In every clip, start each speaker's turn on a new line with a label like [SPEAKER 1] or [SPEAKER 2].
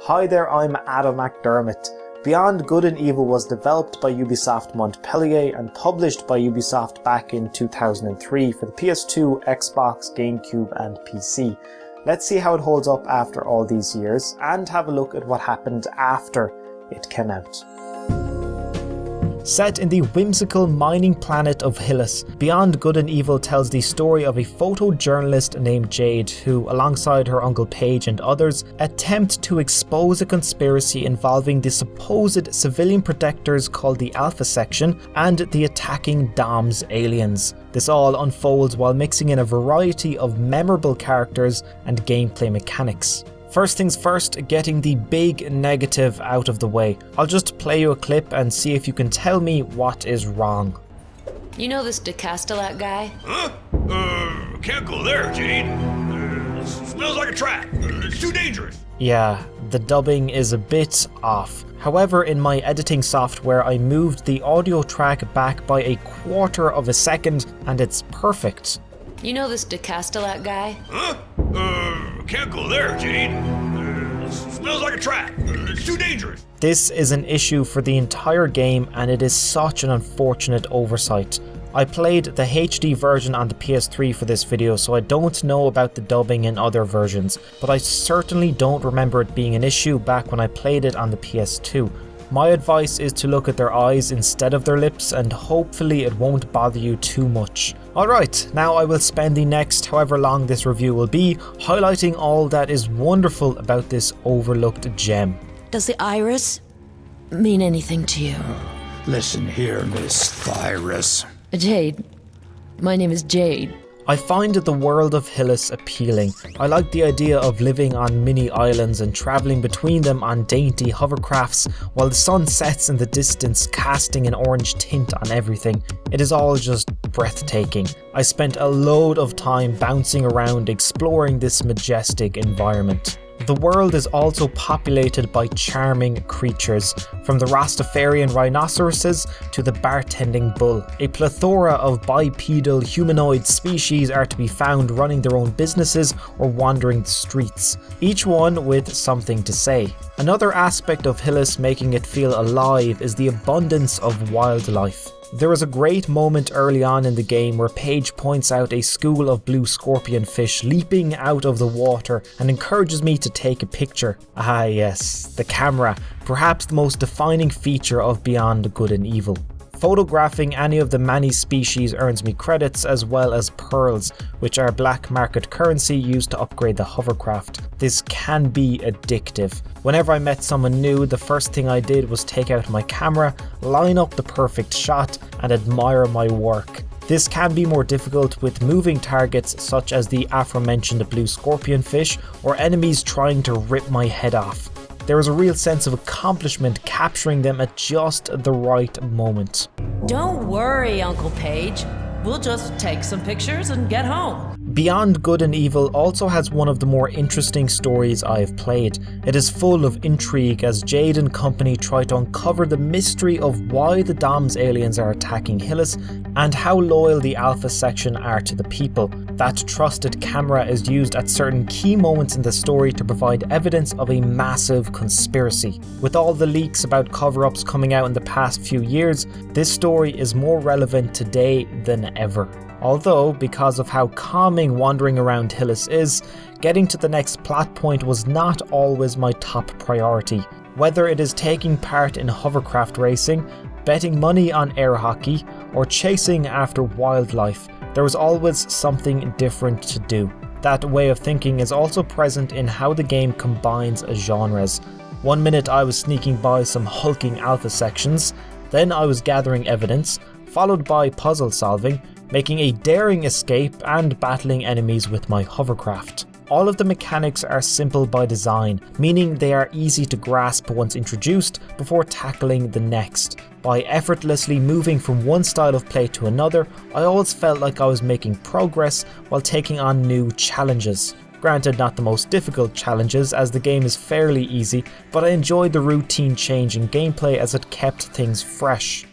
[SPEAKER 1] Hi there, I'm Adam McDermott. Beyond Good and Evil was developed by Ubisoft Montpellier and published by Ubisoft back in 2003 for the PS2, Xbox, GameCube and PC. Let's see how it holds up after all these years and have a look at what happened after it came out. Set in the whimsical mining planet of Hillis, Beyond Good and Evil tells the story of a photojournalist named Jade who, alongside her uncle Paige and others, attempt to expose a conspiracy involving the supposed civilian protectors called the Alpha Section and the attacking Dom's aliens. This all unfolds while mixing in a variety of memorable characters and gameplay mechanics. First things first, getting the big negative out of the way. I'll just play you a clip and see if you can tell me what is wrong.
[SPEAKER 2] You know this DeCastellat guy?
[SPEAKER 3] Huh? Can't go there, Jade. Smells like a trap. It's too dangerous.
[SPEAKER 1] Yeah, the dubbing is a bit off. However, in my editing software, I moved the audio track back by a quarter of a second and it's perfect.
[SPEAKER 2] You know this DeCastellat guy?
[SPEAKER 3] Huh? Can't go there, Jade. Smells like a trap. It's too dangerous.
[SPEAKER 1] This is an issue for the entire game and it is such an unfortunate oversight. I played the HD version on the PS3 for this video, so I don't know about the dubbing in other versions, but I certainly don't remember it being an issue back when I played it on the PS2. My advice is to look at their eyes instead of their lips and hopefully it won't bother you too much. Alright, now I will spend the next however long this review will be highlighting all that is wonderful about this overlooked gem.
[SPEAKER 2] Does the iris mean anything to you?
[SPEAKER 4] Listen here, Miss Thyrus.
[SPEAKER 2] Jade. My name is Jade.
[SPEAKER 1] I find the world of Hillis appealing. I like the idea of living on mini islands and travelling between them on dainty hovercrafts while the sun sets in the distance, casting an orange tint on everything. It is all just breathtaking. I spent a load of time bouncing around exploring this majestic environment. The world is also populated by charming creatures, from the Rastafarian rhinoceroses to the bartending bull. A plethora of bipedal humanoid species are to be found running their own businesses or wandering the streets, each one with something to say. Another aspect of Hillis making it feel alive is the abundance of wildlife. There is a great moment early on in the game where Paige points out a school of blue scorpion fish leaping out of the water and encourages me to take a picture. Ah yes, the camera, perhaps the most defining feature of Beyond Good and Evil. Photographing any of the many species earns me credits as well as pearls, which are black market currency used to upgrade the hovercraft. This can be addictive. Whenever I met someone new, the first thing I did was take out my camera, line up the perfect shot, and admire my work. This can be more difficult with moving targets such as the aforementioned blue scorpion fish or enemies trying to rip my head off. There is a real sense of accomplishment capturing them at just the right moment.
[SPEAKER 5] Don't worry, Uncle Paige. We'll just take some pictures and get home.
[SPEAKER 1] Beyond Good and Evil also has one of the more interesting stories I have played. It is full of intrigue as Jade and company try to uncover the mystery of why the Dom's aliens are attacking Hillis and how loyal the Alpha Section are to the people. That trusted camera is used at certain key moments in the story to provide evidence of a massive conspiracy. With all the leaks about cover-ups coming out in the past few years, this story is more relevant today than ever. Although, because of how calming wandering around Hillis is, getting to the next plot point was not always my top priority. Whether it is taking part in hovercraft racing, betting money on air hockey, or chasing after wildlife, there was always something different to do. That way of thinking is also present in how the game combines genres. One minute I was sneaking by some hulking Alpha sections, then I was gathering evidence, followed by puzzle solving, making a daring escape and battling enemies with my hovercraft. All of the mechanics are simple by design, meaning they are easy to grasp once introduced before tackling the next. By effortlessly moving from one style of play to another, I always felt like I was making progress while taking on new challenges. Granted, not the most difficult challenges as the game is fairly easy, but I enjoyed the routine change in gameplay as it kept things fresh.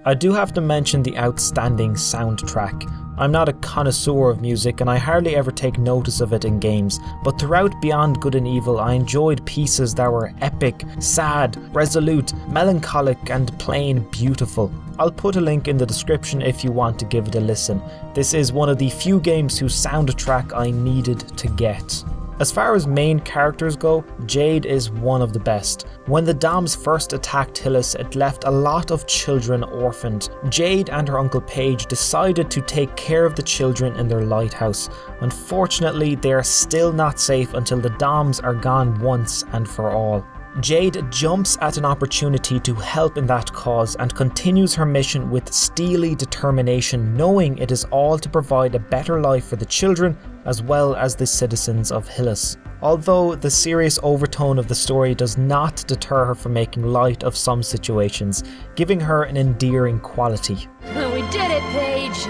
[SPEAKER 1] I do have to mention the outstanding soundtrack. I'm not a connoisseur of music and I hardly ever take notice of it in games, but throughout Beyond Good and Evil I enjoyed pieces that were epic, sad, resolute, melancholic and plain beautiful. I'll put a link in the description if you want to give it a listen. This is one of the few games whose soundtrack I needed to get. As far as main characters go, Jade is one of the best. When the Doms first attacked Hillis, it left a lot of children orphaned. Jade and her uncle Paige decided to take care of the children in their lighthouse. Unfortunately, they are still not safe until the Doms are gone once and for all. Jade jumps at an opportunity to help in that cause and continues her mission with steely determination, knowing it is all to provide a better life for the children as well as the citizens of Hillis. Although the serious overtone of the story does not deter her from making light of some situations, giving her an endearing quality.
[SPEAKER 2] We did it, Paige!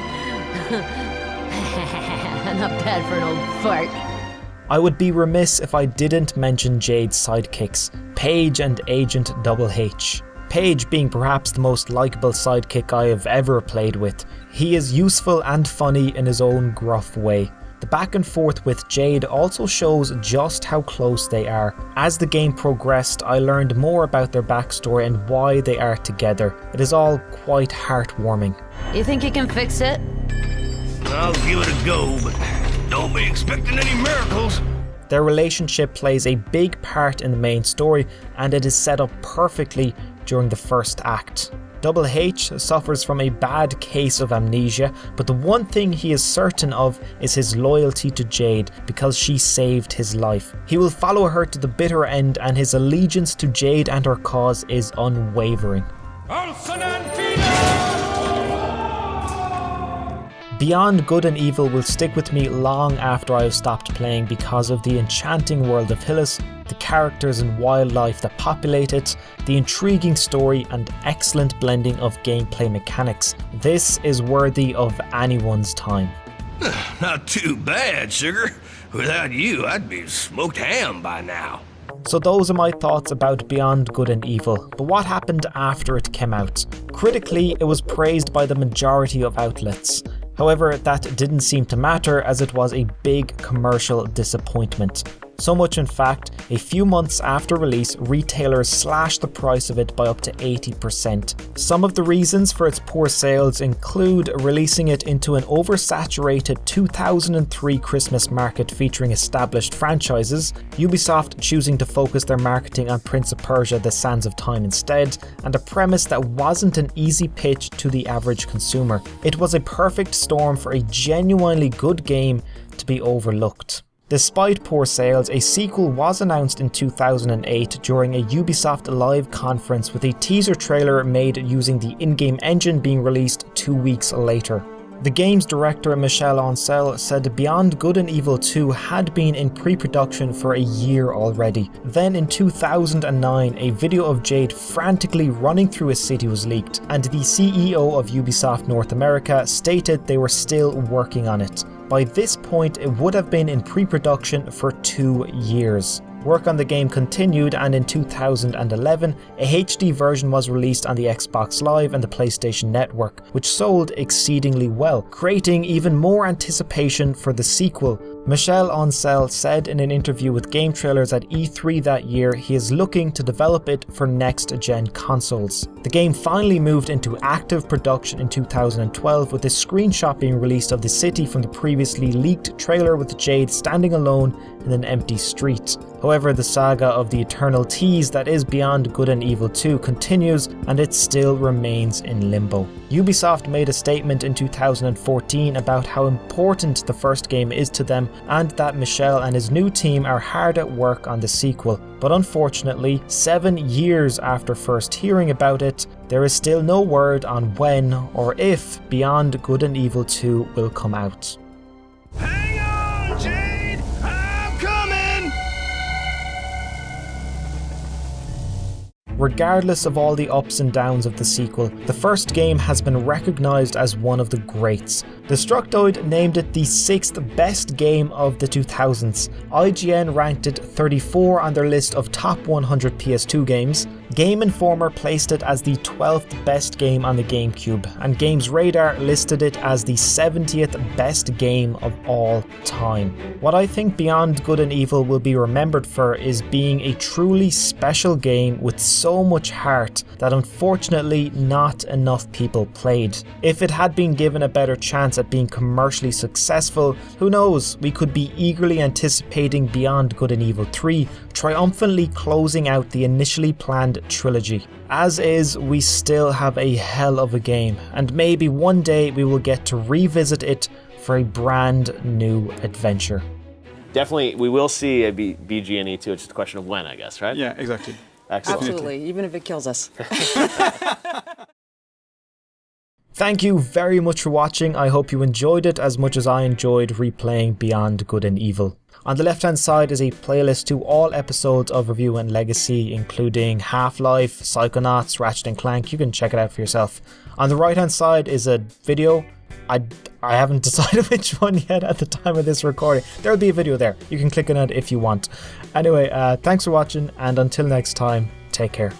[SPEAKER 2] Not bad for an old fart.
[SPEAKER 1] I would be remiss if I didn't mention Jade's sidekicks, Paige and Agent Double H. Paige being perhaps the most likeable sidekick I have ever played with. He is useful and funny in his own gruff way. The back and forth with Jade also shows just how close they are. As the game progressed, I learned more about their backstory and why they are together. It is all quite heartwarming.
[SPEAKER 2] You think you can fix it?
[SPEAKER 3] I'll give it a go, but don't be expecting any miracles.
[SPEAKER 1] Their relationship plays a big part in the main story and it is set up perfectly during the first act. Double H suffers from a bad case of amnesia, but the one thing he is certain of is his loyalty to Jade because she saved his life. He will follow her to the bitter end and his allegiance to Jade and her cause is unwavering. Beyond Good and Evil will stick with me long after I have stopped playing because of the enchanting world of Hillis, the characters and wildlife that populate it, the intriguing story and excellent blending of gameplay mechanics. This is worthy of anyone's time.
[SPEAKER 3] Not too bad, sugar. Without you, I'd be smoked ham by now.
[SPEAKER 1] So those are my thoughts about Beyond Good and Evil, but what happened after it came out? Critically, it was praised by the majority of outlets. However, that didn't seem to matter as it was a big commercial disappointment. So much in fact, a few months after release, retailers slashed the price of it by up to 80%. Some of the reasons for its poor sales include releasing it into an oversaturated 2003 Christmas market featuring established franchises, Ubisoft choosing to focus their marketing on Prince of Persia: The Sands of Time instead, and a premise that wasn't an easy pitch to the average consumer. It was a perfect storm for a genuinely good game to be overlooked. Despite poor sales, a sequel was announced in 2008 during a Ubisoft Live conference with a teaser trailer made using the in-game engine being released 2 weeks later. The game's director Michel Ancel said Beyond Good and Evil 2 had been in pre-production for a year already. Then in 2009, a video of Jade frantically running through a city was leaked, and the CEO of Ubisoft North America stated they were still working on it. By this point, it would have been in pre-production for 2 years. Work on the game continued, and in 2011, a HD version was released on the Xbox Live and the PlayStation Network, which sold exceedingly well, creating even more anticipation for the sequel. Michel Ancel said in an interview with Game Trailers at E3 that year he is looking to develop it for next-gen consoles. The game finally moved into active production in 2012 with a screenshot being released of the city from the previously leaked trailer with Jade standing alone in an empty street. However, the saga of the eternal tease that is Beyond Good and Evil 2 continues and it still remains in limbo. Ubisoft made a statement in 2014 about how important the first game is to them and that Michel and his new team are hard at work on the sequel. But unfortunately, 7 years after first hearing about it, there is still no word on when or if Beyond Good and Evil 2 will come out.
[SPEAKER 3] Hang on, Jade! I'm coming!
[SPEAKER 1] Regardless of all the ups and downs of the sequel, the first game has been recognised as one of the greats. Destructoid named it the 6th best game of the 2000s. IGN ranked it 34 on their list of top 100 PS2 games. Game Informer placed it as the 12th best game on the GameCube, and Games Radar listed it as the 70th best game of all time. What I think Beyond Good and Evil will be remembered for is being a truly special game with so much heart that unfortunately not enough people played. If it had been given a better chance at being commercially successful, who knows, we could be eagerly anticipating Beyond Good and Evil 3, triumphantly closing out the initially planned trilogy. As is, we still have a hell of a game, and maybe one day we will get to revisit it for a brand new adventure.
[SPEAKER 6] Definitely, we will see a BGNE 2, it's just a question of when, I guess, right?
[SPEAKER 7] Yeah, exactly.
[SPEAKER 6] Excellent.
[SPEAKER 8] Absolutely, even if it kills us.
[SPEAKER 1] Thank you very much for watching. I hope you enjoyed it as much as I enjoyed replaying Beyond Good and Evil. On the left hand side is a playlist to all episodes of Review and Legacy, including Half-Life, Psychonauts, Ratchet & Clank. You can check it out for yourself. On the right hand side is a video. I haven't decided which one yet at the time of this recording. There'll be a video there. You can click on it if you want. Anyway, thanks for watching, and until next time, take care.